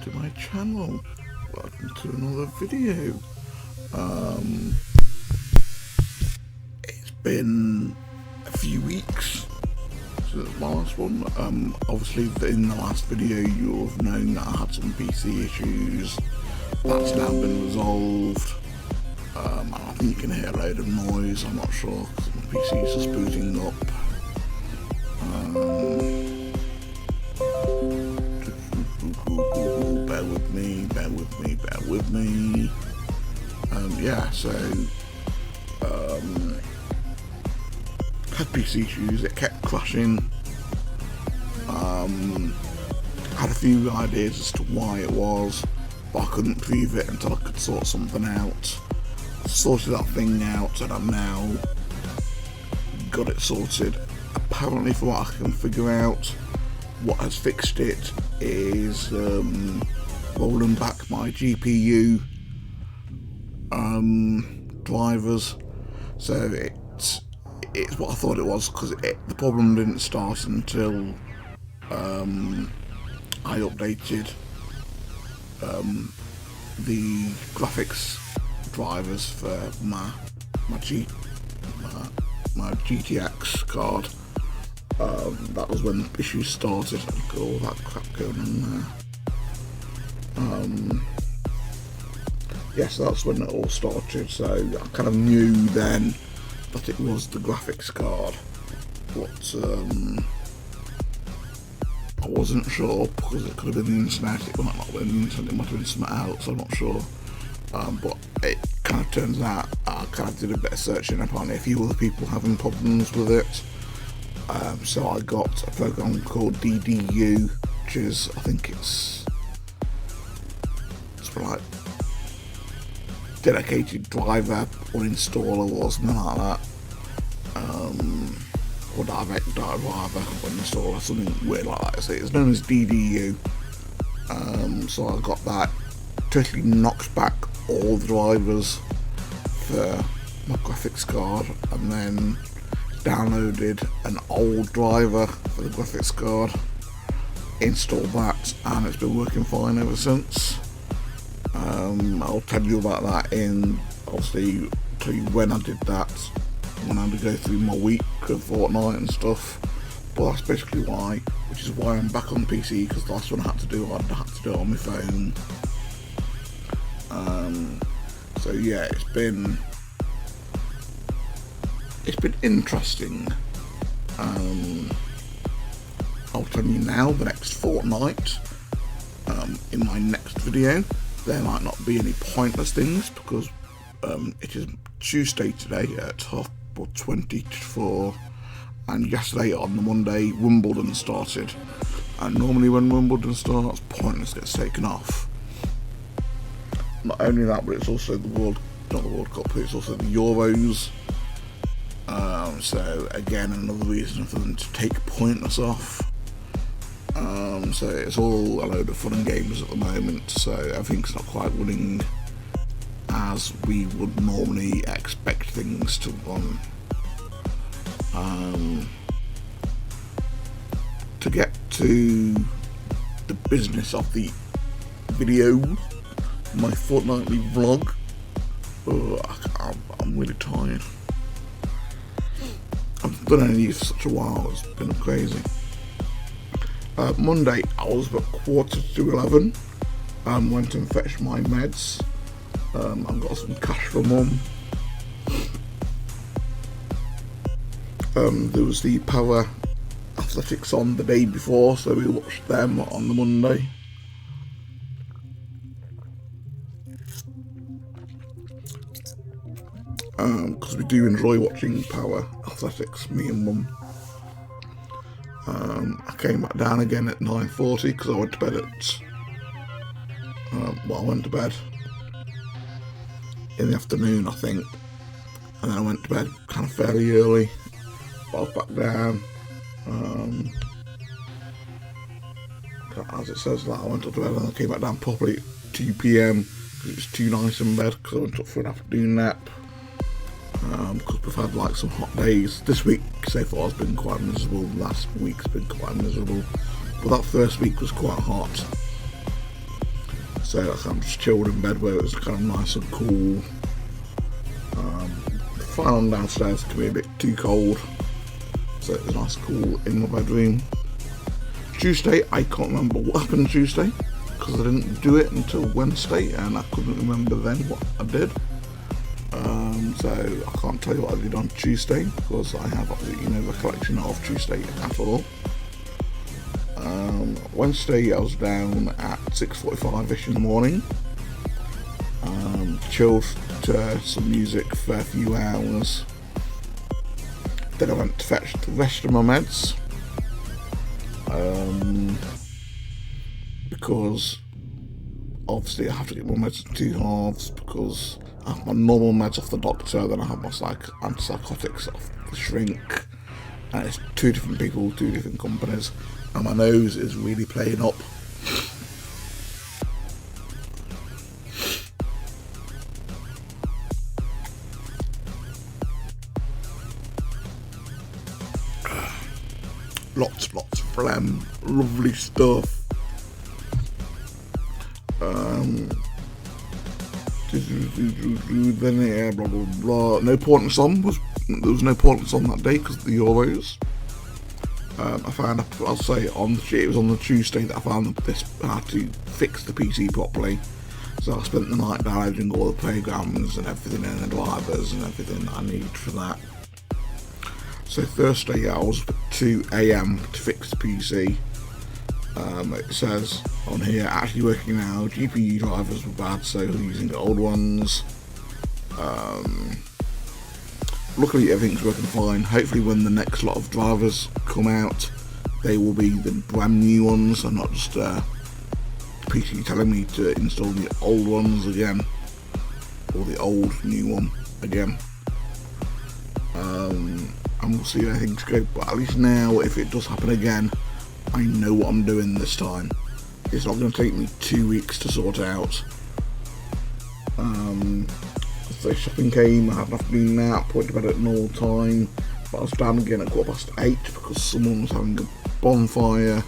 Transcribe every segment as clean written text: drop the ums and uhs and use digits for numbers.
to my channel. Welcome to another video. It's been a few weeks since my last one. Obviously in the last video you'll have known that I had some PC issues. That's now been resolved. I think you can hear a load of noise, I'm not sure, because my PC is just booting up. Bear with me. Yeah, so had PC issues, it kept crashing. Had a few ideas as to why it was, but I couldn't prove it until I could sort something out. Sorted that thing out and I've now got it sorted. Apparently, from what I can figure out, what has fixed it is rolling back my GPU drivers. So it's what I thought it was, because the problem didn't start until I updated the graphics drivers for my GTX card. That was when the issues started. I've got all that crap going on there. Yes, that's when it all started. So I kind of knew then that it was the graphics card, but I wasn't sure, because it could have been the internet. It might not have been the internet. It might have been something else. I'm not sure. But it kind of turns out I kind of did a bit of searching. Apparently a few other people having problems with it. So I got a program called DDU, which is, I think it's like dedicated driver or installer or something like that. Or direct driver or installer, something weird like that. So it's known as DDU. So I got that. Totally knocks back all the drivers for my graphics card, and then downloaded an old driver for the graphics card, installed that, and it's been working fine ever since. I'll tell you about that obviously tell you when I did that, when I had to go through my week of Fortnite and stuff. But that's basically why, which is why I'm back on PC, because the last one I had to do it on my phone. So yeah, it's been interesting. I'll tell you now, the next fortnight, in my next video, there might not be any pointless things, because it is Tuesday today at 20 to 4, and yesterday on the Monday Wimbledon started, and normally when Wimbledon starts, pointless gets taken off. Not only that, but it's also not the World Cup, but it's also the Euros. So again, another reason for them to take pointless off. So it's all a load of fun and games at the moment, so everything's not quite running as we would normally expect things to run. To get to the business of the video, my fortnightly vlog, I'm really tired. I've done any of these for such a while, it's been crazy. Monday I was about 11:15, went and fetched my meds. I've got some cash from Mum. There was the Power Athletics on the day before, so we watched them on the Monday. Because we do enjoy watching Power Athletics, me and Mum. I came back down again at 9:40 because I went to bed at I went to bed in the afternoon, I think, and then I went to bed kind of fairly early. But I was back down, as it says that I went up to bed, and I came back down properly at 2 PM because it was too nice in bed, because I went up for an afternoon nap. Because we've had like some hot days. This week so far has been quite miserable, last week's been quite miserable, but that first week was quite hot. So like, I'm just chilled in bed where it was kind of nice and cool. Fine on downstairs can be a bit too cold, so it was nice and cool in my bedroom. Tuesday, I can't remember what happened Tuesday because I didn't do it until Wednesday and I couldn't remember then what I did. So I can't tell you what I did on Tuesday because I have absolutely no recollection of Tuesday at all. Wednesday I was down at 6:45ish in the morning. Chilled to some music for a few hours. Then I went to fetch the rest of my meds. Because obviously I have to get my meds in two halves because I have my normal meds off the doctor, then I have my antipsychotics off the shrink, and it's two different people, two different companies, and my nose is really playing up. Lots of phlegm, lovely stuff. Then yeah, blah blah blah. No pointless on there was no pointless on that day because of the Euros. I found, I'll say it was on the Tuesday that I found this I had to fix the PC properly. So I spent the night downloading all the programs and everything and the drivers and everything that I need for that. So Thursday I was up at 2 AM to fix the PC. It says on here, actually working now, GPU drivers were bad, so using the old ones. Luckily everything's working fine. Hopefully when the next lot of drivers come out, they will be the brand new ones and not just PC telling me to install the old ones again, or the old new one again. And we'll see how things go, but at least now if it does happen again, I know what I'm doing this time. It's not going to take me 2 weeks to sort out. So shopping came, I had an afternoon nap, went to bed at normal time, but I was down again at 8:15 because someone was having a bonfire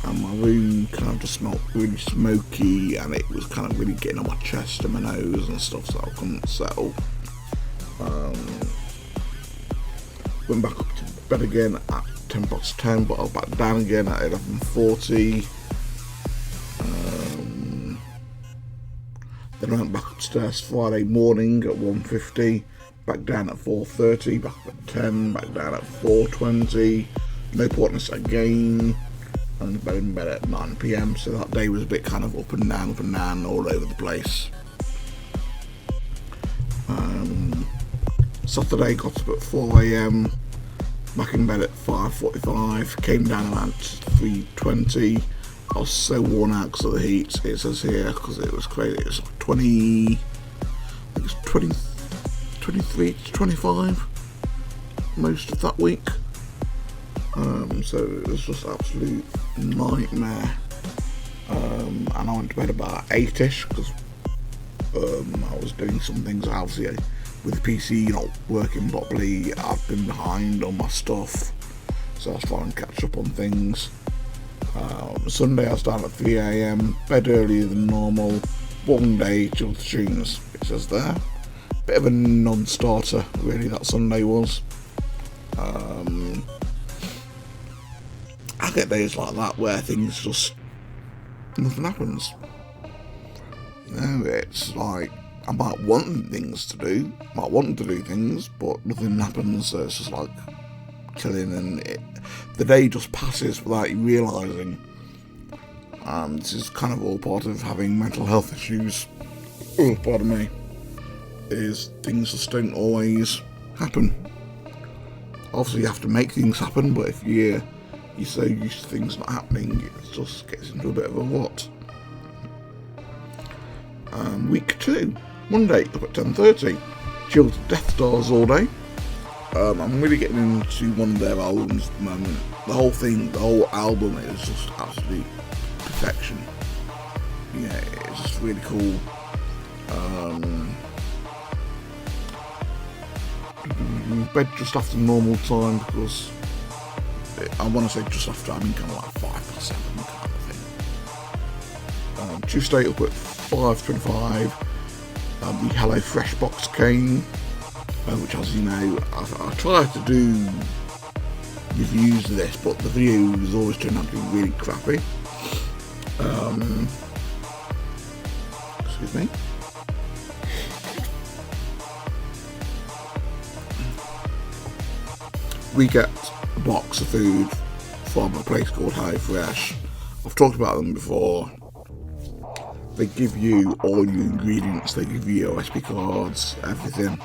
and my room kind of just smelled really smoky and it was kind of really getting on my chest and my nose and stuff, so I couldn't settle. Went back up to bed again at 10:10, but I was back down again at 11:40. Then I went back upstairs Friday morning at 1:50, back down at 4:30, back up at 10, back down at 4:20, no pointless again, and in bed at 9 PM, so that day was a bit kind of up and down, all over the place. Saturday got up at 4 AM, back in bed at 5:45, came down around 3:20. I was so worn out because of the heat, it says here, because it was crazy. It was 20, I think it's 23 to 25 most of that week. So it was just absolute nightmare. And I went to bed about 8ish because I was doing some things obviously with the PC not working properly. I've been behind on my stuff, so I was trying to catch up on things. Sunday I was down at 3 AM, bed earlier than normal, one day till the tunes, it says there. Bit of a non-starter really that Sunday was. I get days like that where things just, nothing happens. You know, it's like I might want things to do, might want to do things, but nothing happens, so it's just like chilling and the day just passes without you realising. This is kind of all part of having mental health issues. Oh, pardon me. Is things just don't always happen. Obviously you have to make things happen, but if you're so used to things not happening, it just gets into a bit of a rut. Week 2, Monday up at 10:30, chilled to Death Stars all day. I'm really getting into one of their albums at the moment. The whole album is just absolute perfection. Yeah, it's just really cool. Bed just after normal time because I want to say just after, I mean kind of like 7:05 kind of thing. battery straight up at 525. The Hello Fresh box came, which, as you know, I try to do reviews of this, but the videos always turn out to be really crappy. Excuse me. We get a box of food from a place called Hello Fresh. I've talked about them before. They give you all your ingredients, they give you your recipe cards, everything.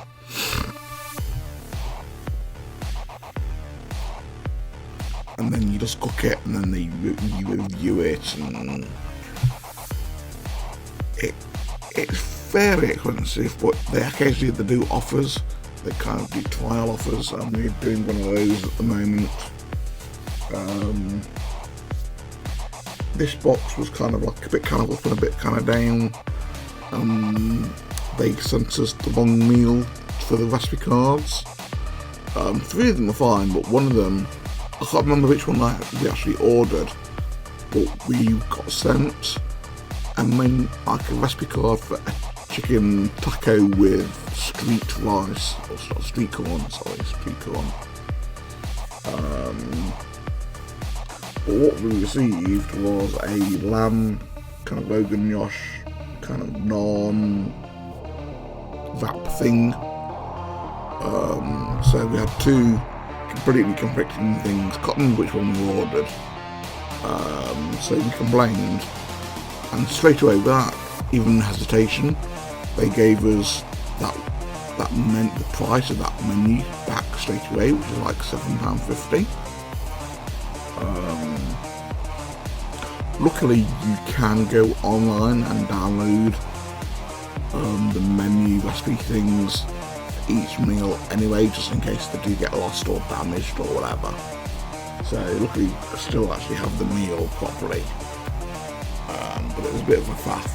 And then you just cook it, and then you review it, and it's fairly expensive, but they occasionally do offers. They kind of do trial offers, and we're doing one of those at the moment. This box was kind of like a bit kind of up and a bit kind of down. They sent us the wrong meal for the recipe cards. 3 of them are fine, but one of them, I can't remember which one we actually ordered, but we got sent like a recipe card for a chicken taco with street rice, or street corn. But what we received was a lamb, kind of Rogan Josh, kind of naan wrap thing. So we had 2 completely conflicting things. Can't remember which one we ordered. So we complained, and straight away, without even hesitation, they gave us that meant the price of that menu back straight away, which is like £7.50. Luckily, you can go online and download the menu recipe things for each meal anyway, just in case they do get lost or damaged or whatever. So luckily, I still actually have the meal properly, but it was a bit of a faff.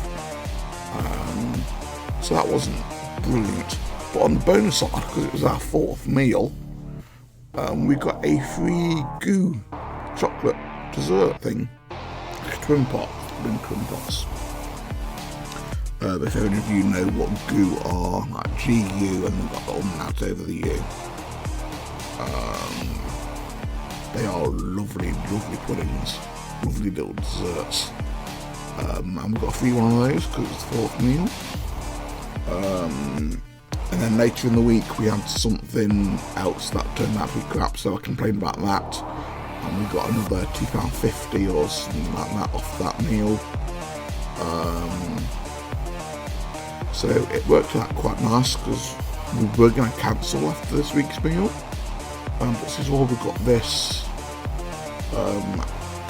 So that wasn't brilliant. But on the bonus side, because it was our 4th meal, we got a free goo chocolate dessert thing, like a twin pots. If any of you know what goo are, like GU, and they've got the umlaut over the U. They are lovely puddings, lovely little desserts. And we got a free one of those because it's the 4th meal. And then later in the week we had something else that turned out to be crap, so I complained about that, and we got another £2.50 or something like that off that meal. So it worked out quite nice, because we were going to cancel after this week's meal, but this is why we got this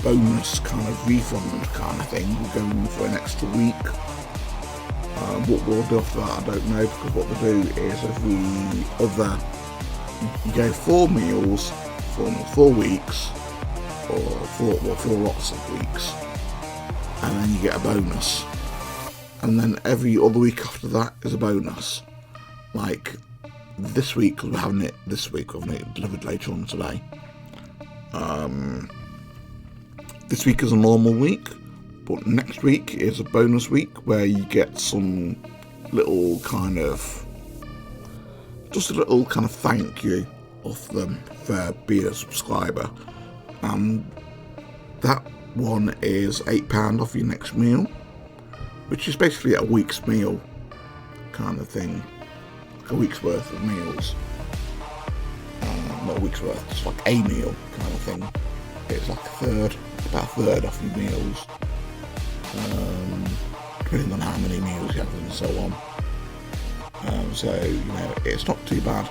bonus kind of refund kind of thing. We're going for an extra week. What we'll do after that, I don't know, because what they do is you go 4 meals for 4 weeks, or 4 lots of weeks, and then you get a bonus, and then every other week after that is a bonus. Like this week, because we're having it this week, we're having it delivered later on today. This week is a normal week, but next week is a bonus week where you get some little kind of, just a little kind of thank you off them for being a subscriber. And that one is £8 off your next meal, which is basically a week's meal kind of thing, like a week's worth of meals. Not a week's worth, just like a meal kind of thing. It's like about a third off your meals, depending on how many meals you have and so on. So, it's not too bad.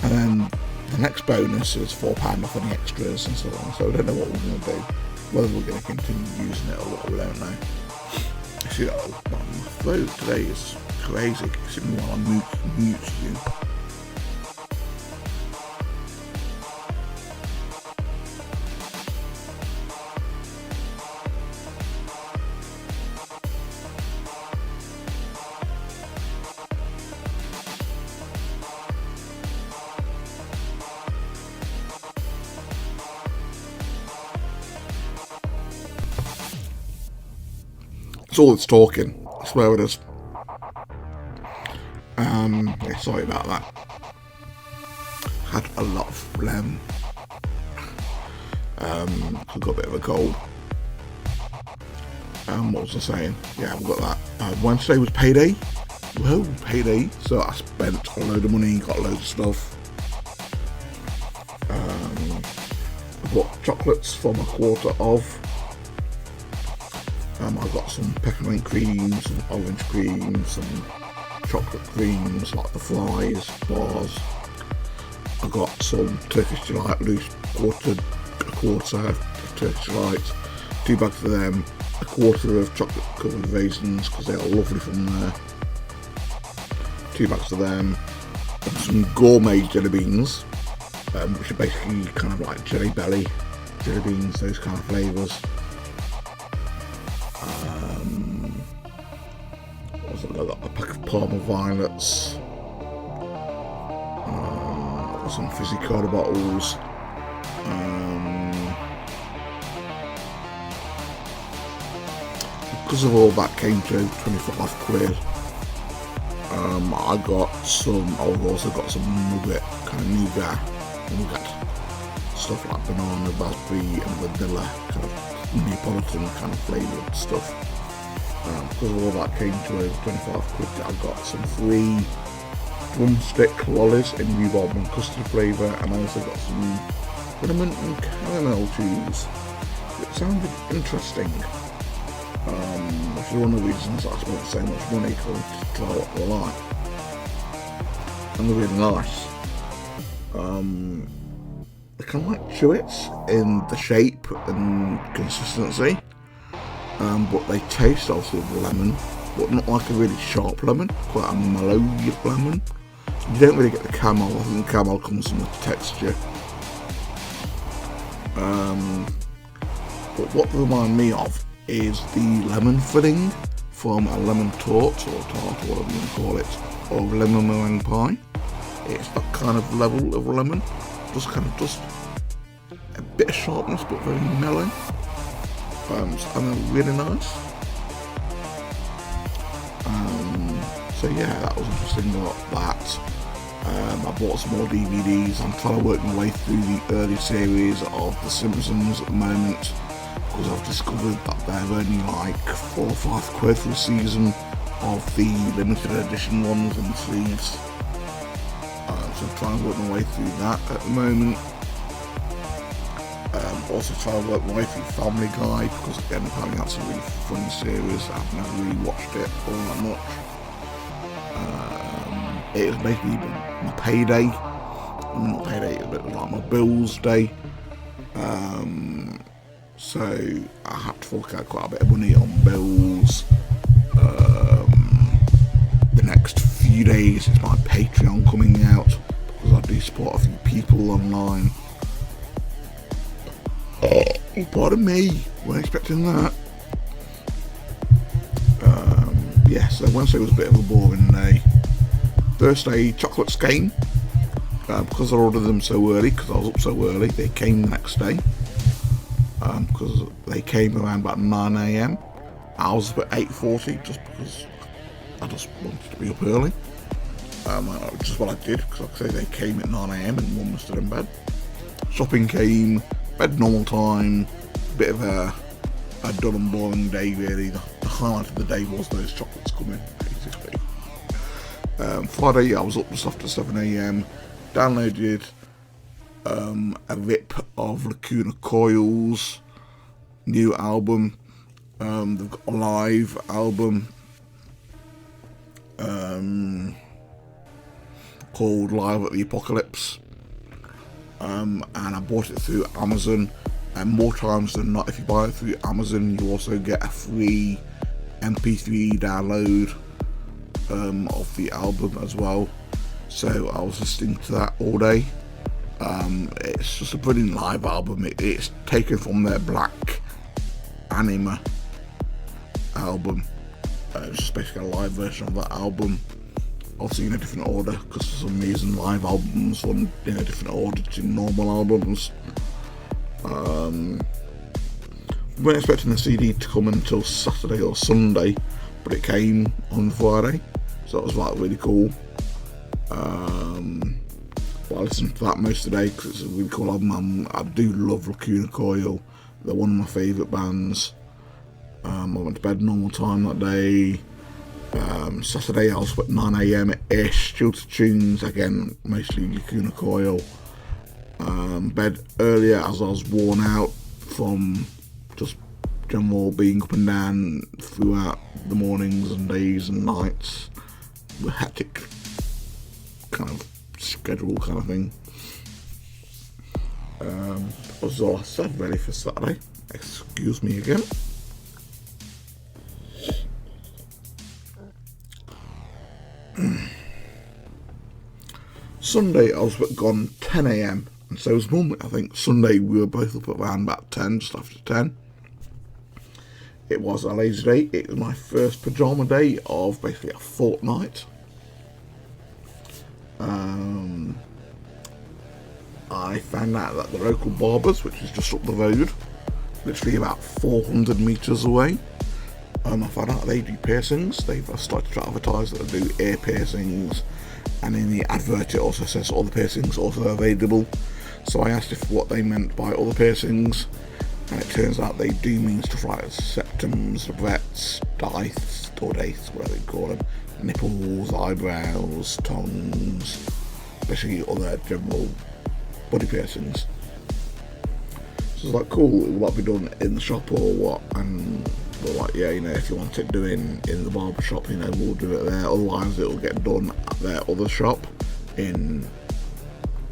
And then the next bonus is £4 off any extras and so on. So I don't know what we're going to do. Whether we're going to continue using it or what, we don't know. Actually, my throat today is crazy, considering while I mute you. It's all it's talking. I swear it is. Yeah, sorry about that. Had a lot of phlegm. I've got a bit of a cold. What was I saying? Yeah, I've got that. Wednesday was payday. Whoa, payday. So I spent a load of money, got loads of stuff. I bought chocolates for my quarter of. I got some peppermint cream, some orange cream, some chocolate creams like the flies, bars. I got some Turkish delight loose, a quarter of Turkish delight, 2 bags of them, a quarter of chocolate covered raisins because they are lovely from there, 2 bags of them, and some gourmet jelly beans, which are basically kind of like jelly belly jelly beans, those kind of flavours. I got a pack of Parma violets, some fizzy cola bottles, because of all that came to 25 quid. I got some, I've also got some nougat stuff like banana, raspberry and vanilla, kind of Neapolitan kind of flavoured stuff. Because of all that came to over 25 quid, I got some free drumstick lollies in rhubarb and custard flavour, and I also got some cinnamon and caramel cheese. It sounded interesting, which is one of the reasons I spent so much money to try what they're like. And they're really nice. They're kind of like chewits in the shape and consistency, but they taste also of lemon, but not like a really sharp lemon, quite a mellow lemon. You don't really get the caramel. I think the caramel comes from the texture. But what they remind me of is the lemon filling from a lemon torte or tart, or whatever you want to call it, or lemon meringue pie. It's that kind of level of lemon, just a bit of sharpness but very mellow, and they're really nice. So yeah, that was interesting about that. I bought some more DVDs. I'm trying to work my way through the early series of The Simpsons at the moment, because I've discovered that they're only like 4 or 5 quid for a season of the limited edition ones and sleeves. So I'm trying to work my way through that at the moment. Also trying to work my way through Family Guy, because again apparently that's a really funny series. I've never really watched it all that much. It was basically my payday. Not payday, but it was like my bills day. So I had to fork out quite a bit of money on bills. The next few days it's my Patreon coming out, because I do support a few people online. Pardon me, weren't expecting that. So Wednesday was a bit of a boring day. Thursday, chocolates came, because I ordered them so early, because I was up so early. They came the next day, because they came around about 9 AM. I was up at 8:40, just because I just wanted to be up early. Which is what I did, because like I say, they came at 9 AM and Mum was still in bed. Shopping came, bed normal time, bit of a dull and boring day really. The highlight of the day was those chocolates coming, basically. Friday I was up just after 7 AM, downloaded a rip of Lacuna Coil's new album. They've got a live album called Live at the Apocalypse, and I bought it through Amazon. And more times than not, if you buy it through Amazon, you also get a free MP3 download of the album as well. So I was listening to that all day. It's just a brilliant live album. It's taken from their Black Anima album. It's just basically a live version of that album, obviously in a different order, because for some reason live albums run in a different order to normal albums. weren't expecting the CD to come until Saturday or Sunday, but it came on Friday, so that was like really cool. But I listened to that most of the day because it's a really cool album. I do love Lacuna Coil. They're one of my favourite bands. I went to bed normal time that day. Saturday I was up at 9 AM ish, chilled to tunes again, mostly Lacuna Coil. Bed earlier as I was worn out from just general being up and down throughout the mornings and days and nights. The hectic kind of schedule kind of thing. That was all I said ready for Saturday. Excuse me again. Sunday I was gone 10 AM, and so was Mum. I think Sunday we were both up around about 10, just after 10. It was a lazy day. It was my first pyjama day of basically a fortnight. I found out that the local barbers, which is just up the road, literally about 400 metres away, I found out they do piercings. They've started to advertise that they do ear piercings, and in the advert it also says all the piercings also available. So I asked if what they meant by all the piercings, and it turns out they do mean stuff like septums, breadths, daiths, or daiths, whatever you call them, nipples, eyebrows, tongues, basically other general body piercings. So it's like, cool, will that be done in the shop or what? And we're like, yeah, you know, if you want it doing in the barber shop, you know, we'll do it there. Otherwise it'll get done at their other shop in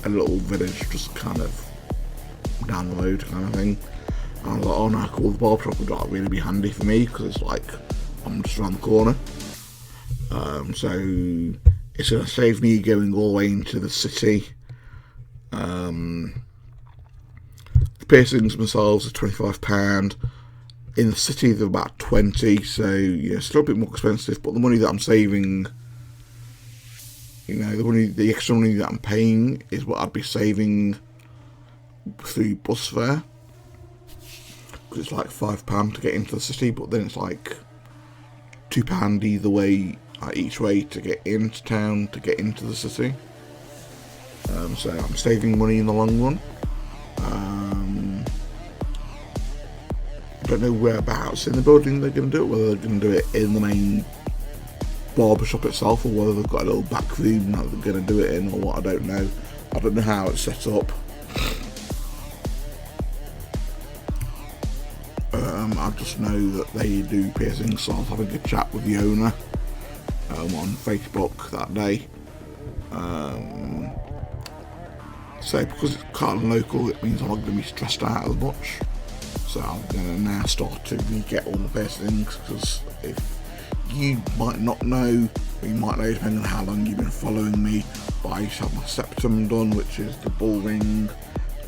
a little village just kind of down the road kind of thing. And I was like, oh no, cool, the barber shop would like really be handy for me because it's like I'm just around the corner. So it's going to save me going all the way into the city. The piercings themselves are £25. In the city they're about 20, so yeah, still a bit more expensive, but the money that I'm saving, you know, the extra money that I'm paying is what I'd be saving through bus fare. Because it's like £5 to get into the city, but then it's like £2 either way, each way to get into town, to get into the city. So I'm saving money in the long run. I don't know whereabouts in the building they're going to do it, whether they're going to do it in the main barbershop itself or whether they've got a little back room that they're going to do it in or what, I don't know. I don't know how it's set up. I just know that they do piercings, so I was having a chat with the owner on Facebook that day. So because it's kind of local, it means I'm not going to be stressed out as much. So I'm going to now start to re-get all the piercings, because if you might not know, or you might know depending on how long you've been following me, but I used to have my septum done, which is the bull ring.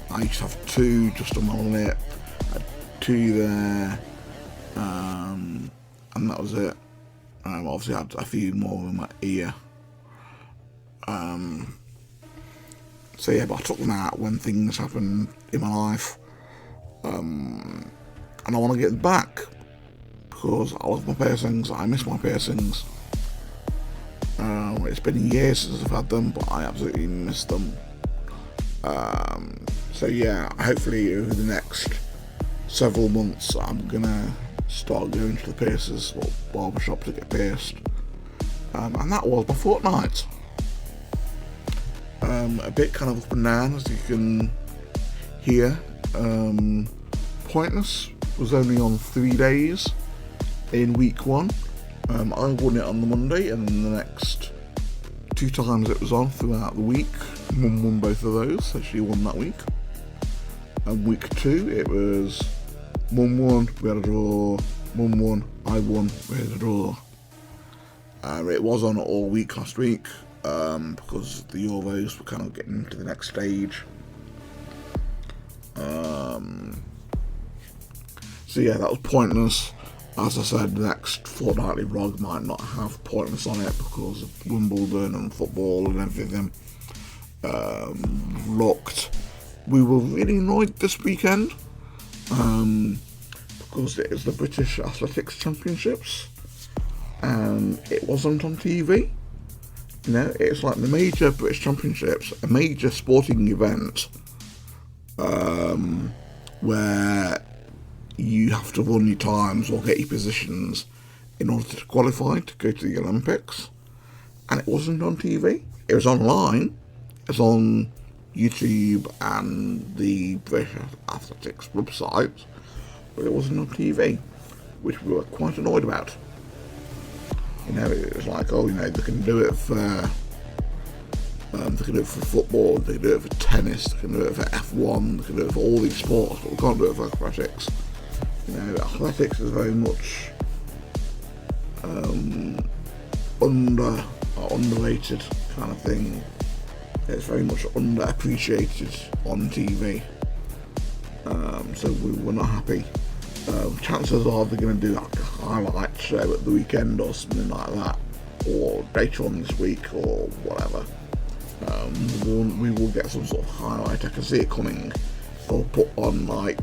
I used to have 2 just on my lip, I had 2 there, and that was it. Obviously I had a few more in my ear. So yeah, but I took them out when things happened in my life. And I want to get them back because I love my piercings. I miss my piercings. It's been years since I've had them, but I absolutely miss them. So yeah, hopefully over the next several months I'm gonna start going to the piercers or barbershop to get pierced. And that was my fortnight. A bit kind of up and down, as you can hear. Pointless was only on 3 days in week 1. I won it on the Monday, and then the next 2 times it was on throughout the week. Mum won both of those, so she won that week. And week 2 it was Mum won, we had a draw, Mum won, I won, we had a draw. It was on all week last week, because the Euros were kind of getting to the next stage. So yeah, that was pointless. As I said, the next fortnightly vlog might not have pointless on it because of Wimbledon and football and everything. We were really annoyed this weekend because because it is the British Athletics Championships, and it wasn't on TV. You know, it's like the major British Championships, a major sporting event, where you have to run your times or get your positions in order to qualify to go to the Olympics, and it wasn't on TV. It was online. It's on YouTube and the British Athletics website, but it wasn't on TV, which we were quite annoyed about. You know, it was like, oh, you know, they can do it for football, they can do it for tennis, they can do it for F1, they can do it for all these sports, but we can't do it for athletics. You know, athletics is very much underrated kind of thing. It's very much underappreciated on TV, so we were not happy. Chances are they're going to do like a highlight show at the weekend or something like that, or later on this week or whatever. We will get some sort of highlight. I can see it coming. Or put on like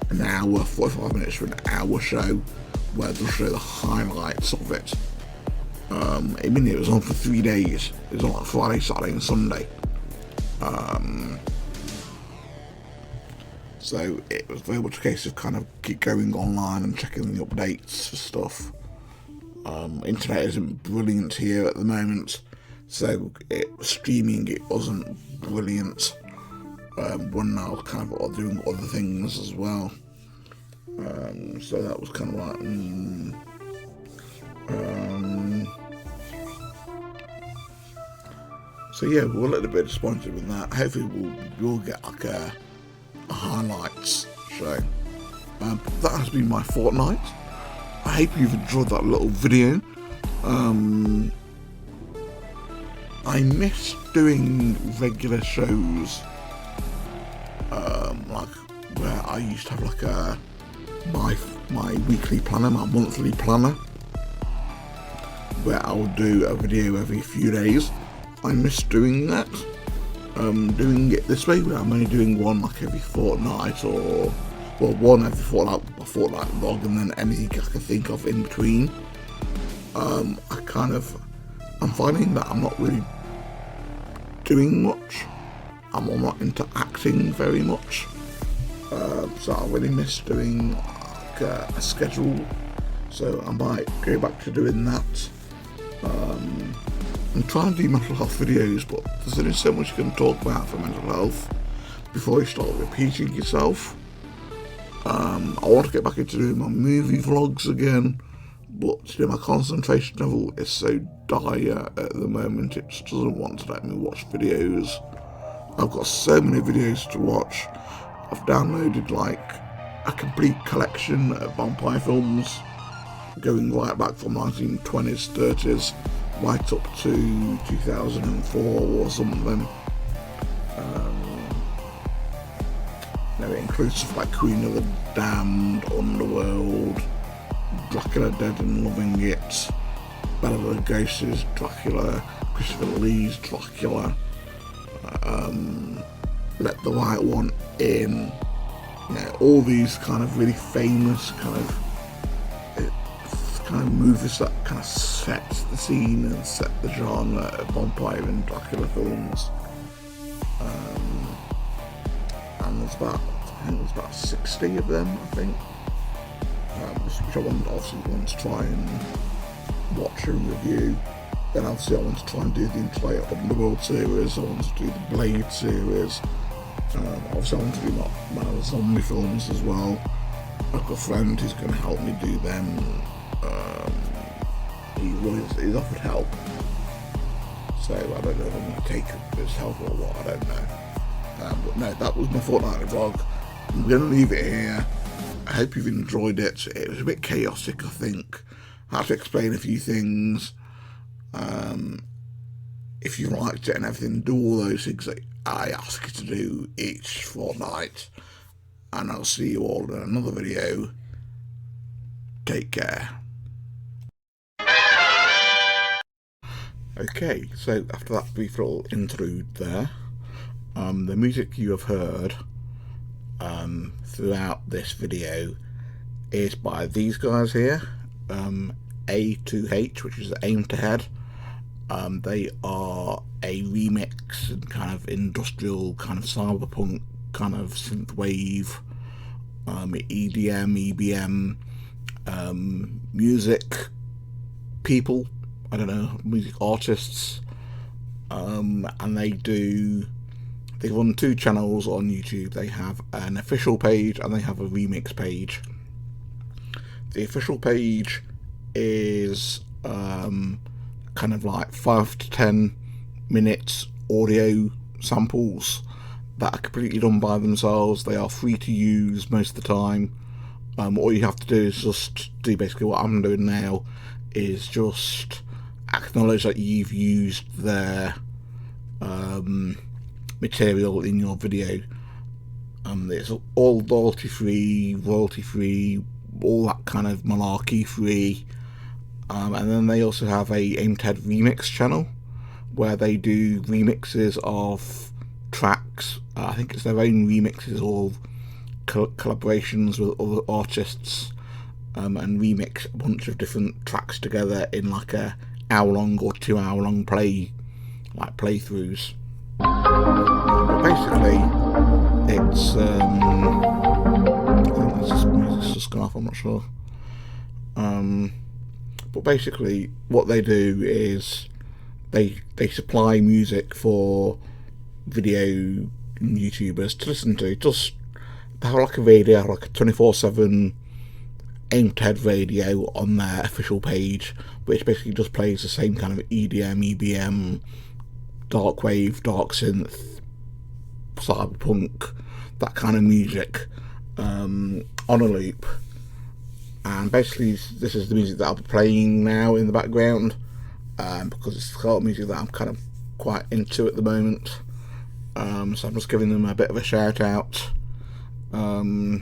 an hour, 45 minutes for an hour show where they'll show the highlights of it. I mean, it was on for 3 days. It was on like Friday, Saturday and Sunday. So it was very much a case of kind of keep going online and checking the updates for stuff. Internet isn't brilliant here at the moment, so streaming it wasn't brilliant. When I was kind of doing other things as well. So that was kind of like, so yeah, we're a little bit disappointed with that. Hopefully we'll get like a highlights show. That has been my fortnight. I hope you've enjoyed that little video. I miss doing regular shows, like where I used to have like my weekly planner, my monthly planner, where I would do a video every few days. I miss doing that. Doing it this way, where I'm only doing one like every fortnight, or one every fortnight, a fortnight vlog, and then anything I can think of in between. I'm finding that I'm not really doing much. I'm not interacting very much. So I really miss doing like a schedule. So I might go back to doing that. I'm trying to do mental health videos, but there's only so much you can talk about for mental health before you start repeating yourself. I want to get back into doing my movie vlogs again, but my concentration level is so dire at the moment, it just doesn't want to let me watch videos. I've got so many videos to watch. I've downloaded like a complete collection of vampire films, going right back from 1920s, 30s, right up to 2004 or something. It includes stuff like Queen of the Damned, Underworld, Dracula Dead and Loving It, Bela Lugosi's Dracula, Christopher Lee's Dracula, Let the Right One In, all these kind of really famous kind of movies that kind of set the scene and set the genre of vampire and Dracula films. And there's about 60 of them, I think, which I obviously want to try and watch and review. Then obviously I want to try and do the entire Underworld series, I want to do the Blade series, obviously I want to do my zombie films as well. I've got a friend who's going to help me do them. He's offered help, so I don't know if I'm going to take his help or what, I don't know. But no, that was my fortnightly vlog. I'm going to leave it here. I hope you've enjoyed it. It was a bit chaotic, I think. I had to explain a few things. If you liked it and everything, do all those things that I ask you to do each fortnight. And I'll see you all in another video. Take care. Okay, so after that brief little interlude there, the music you have heard throughout this video is by these guys here, A2H, which is Aim to Head. They are a remix and kind of industrial, kind of cyberpunk, kind of synthwave, EDM, EBM, music people, I don't know, music artists, and they run 2 channels on YouTube. They have an official page and they have a remix page. The official page is kind of like 5 to 10 minutes audio samples that are completely done by themselves. They are free to use most of the time. All you have to do is just do basically what I'm doing now, is just acknowledge that you've used their material in your video. It's all royalty free, all that kind of malarkey free. And then they also have a Aim to Head remix channel where they do remixes of tracks. I think it's their own remixes or collaborations with other artists, and remix a bunch of different tracks together in like a hour-long or 2-hour-long playthroughs. But basically, it's I think music's just gone off. I'm not sure. But basically, what they do is they supply music for video YouTubers to listen to. Just they have like a radio, like a 24/7 Aim to Head radio on their official page, which basically just plays the same kind of EDM, EBM, dark wave, dark synth, cyberpunk, that kind of music on a loop. And basically this is the music that I'll be playing now in the background, because it's the kind of music that I'm kind of quite into at the moment. So I'm just giving them a bit of a shout out, to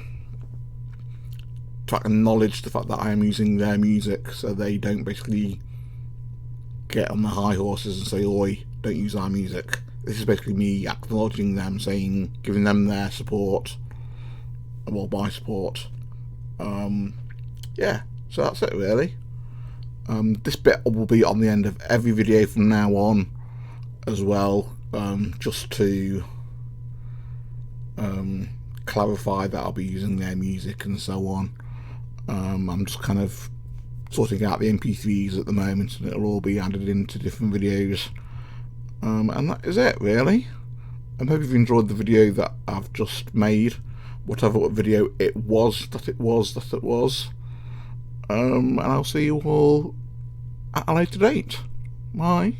acknowledge the fact that I am using their music, so they don't basically get on the high horses and say, oi, don't use our music. This is basically me acknowledging them, saying, giving them their support, well, my support. Yeah, so that's it really. This bit will be on the end of every video from now on as well, just to clarify that I'll be using their music and so on. I'm just kind of sorting out the MP3s at the moment, and it'll all be added into different videos. And that is it really. I hope you've enjoyed the video that I've just made, whatever video it was. And I'll see you all at a later date. Bye.